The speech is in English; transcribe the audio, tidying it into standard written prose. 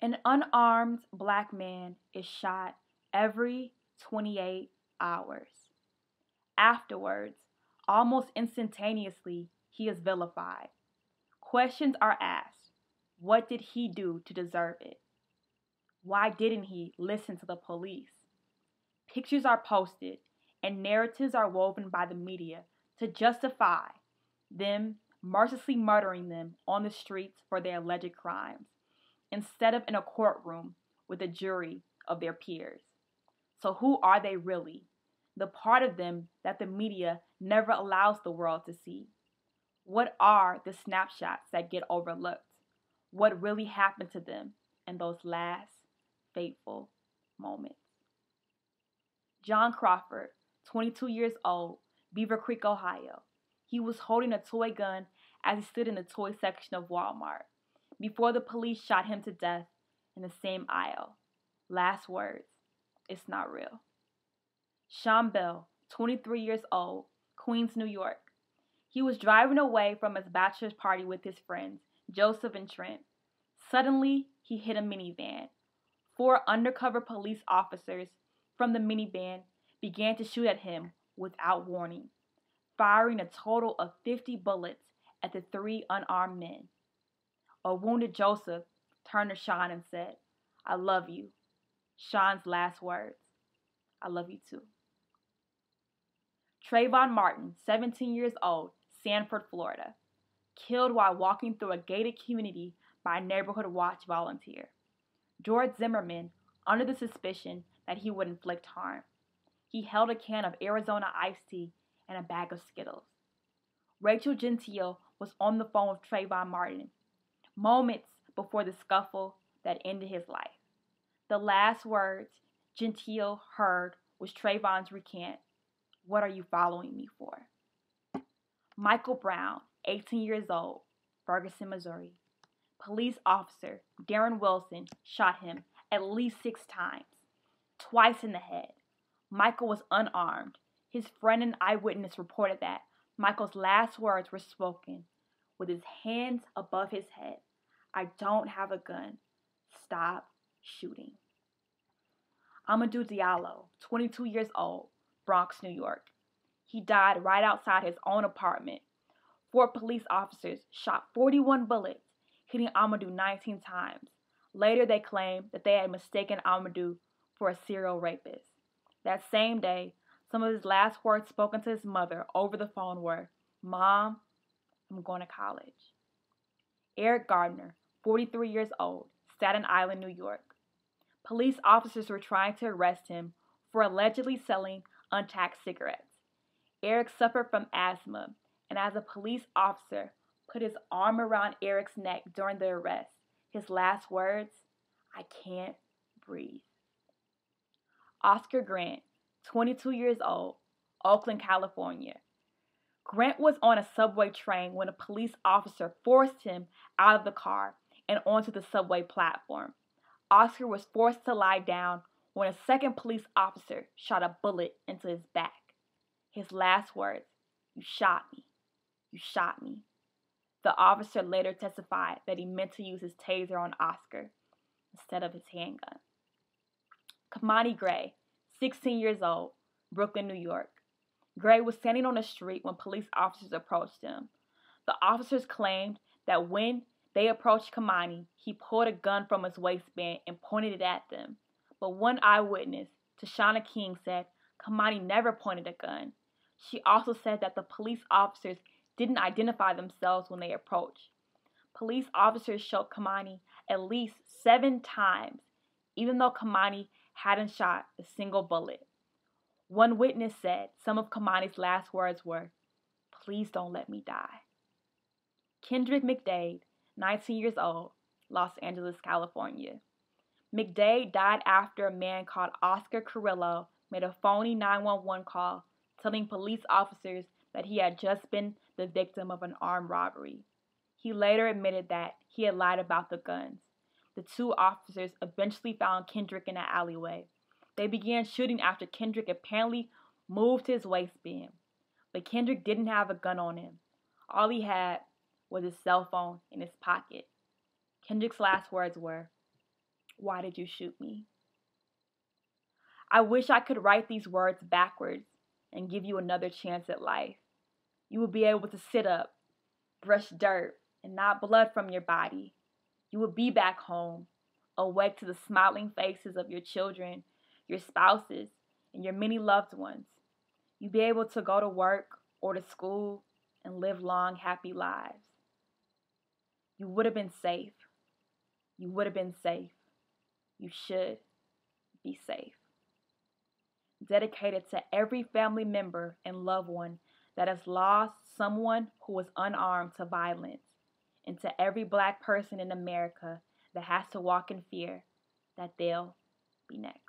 An unarmed black man is shot every 28 hours. Afterwards, almost instantaneously, he is vilified. Questions are asked. What did he do to deserve it? Why didn't he listen to the police? Pictures are posted and narratives are woven by the media to justify them mercilessly murdering them on the streets for their alleged crimes, instead of in a courtroom with a jury of their peers. So who are they really? The part of them that the media never allows the world to see. What are the snapshots that get overlooked? What really happened to them in those last fateful moments? John Crawford, 22 years old, Beaver Creek, Ohio. He was holding a toy gun as he stood in the toy section of Walmart before the police shot him to death in the same aisle. Last words, it's not real. Sean Bell, 23 years old, Queens, New York. He was driving away from his bachelor's party with his friends, Joseph and Trent. Suddenly, he hit a minivan. 4 undercover police officers from the minivan began to shoot at him without warning, firing a total of 50 bullets at the 3 unarmed men. A wounded Joseph turned to Sean and said, "I love you." Sean's last words, "I love you too." Trayvon Martin, 17 years old, Sanford, Florida. Killed while walking through a gated community by a neighborhood watch volunteer. George Zimmerman, under the suspicion that he would inflict harm. He held a can of Arizona iced tea and a bag of Skittles. Rachel Gentile was on the phone with Trayvon Martin, moments before the scuffle that ended his life. The last words Gentile heard was Trayvon's recant, "What are you following me for?" Michael Brown, 18 years old, Ferguson, Missouri. Police officer Darren Wilson shot him at least 6 times, twice in the head. Michael was unarmed. His friend and eyewitness reported that Michael's last words were spoken with his hands above his head. "I don't have a gun. Stop shooting." Amadou Diallo, 22 years old, Bronx, New York. He died right outside his own apartment. 4 police officers shot 41 bullets, hitting Amadou 19 times. Later, they claimed that they had mistaken Amadou for a serial rapist. That same day, some of his last words spoken to his mother over the phone were, "Mom, I'm going to college." Eric Gardner, 43 years old, Staten Island, New York. Police officers were trying to arrest him for allegedly selling untaxed cigarettes. Eric suffered from asthma, and as a police officer put his arm around Eric's neck during the arrest, his last words, "I can't breathe." Oscar Grant, 22 years old, Oakland, California. Grant was on a subway train when a police officer forced him out of the car and onto the subway platform. Oscar was forced to lie down when a second police officer shot a bullet into his back. His last words, "You shot me. You shot me." The officer later testified that he meant to use his taser on Oscar instead of his handgun. Kamani Gray, 16 years old, Brooklyn, New York. Gray was standing on the street when police officers approached him. The officers claimed that when they approached Kamani, he pulled a gun from his waistband and pointed it at them. But one eyewitness, Tashana King, said Kamani never pointed a gun. She also said that the police officers didn't identify themselves when they approached. Police officers shot Kamani at least 7 times, even though Kamani hadn't shot a single bullet. One witness said some of Kamani's last words were, "Please don't let me die." Kendrick McDade, 19 years old, Los Angeles, California. McDade died after a man called Oscar Carrillo made a phony 911 call telling police officers that he had just been the victim of an armed robbery. He later admitted that he had lied about the guns. The 2 officers eventually found Kendrick in an alleyway. They began shooting after Kendrick apparently moved his waistband. But Kendrick didn't have a gun on him. All he had was his cell phone in his pocket. Kendrick's last words were, Why did you shoot me? I wish I could write these words backwards and give you another chance at life. You would be able to sit up, brush dirt, and not blood from your body. You would be back home, awake to the smiling faces of your children, your spouses, and your many loved ones. You'd be able to go to work or to school and live long, happy lives. You would have been safe. You would have been safe. You should be safe. Dedicated to every family member and loved one that has lost someone who was unarmed to violence, and to every Black person in America that has to walk in fear that they'll be next.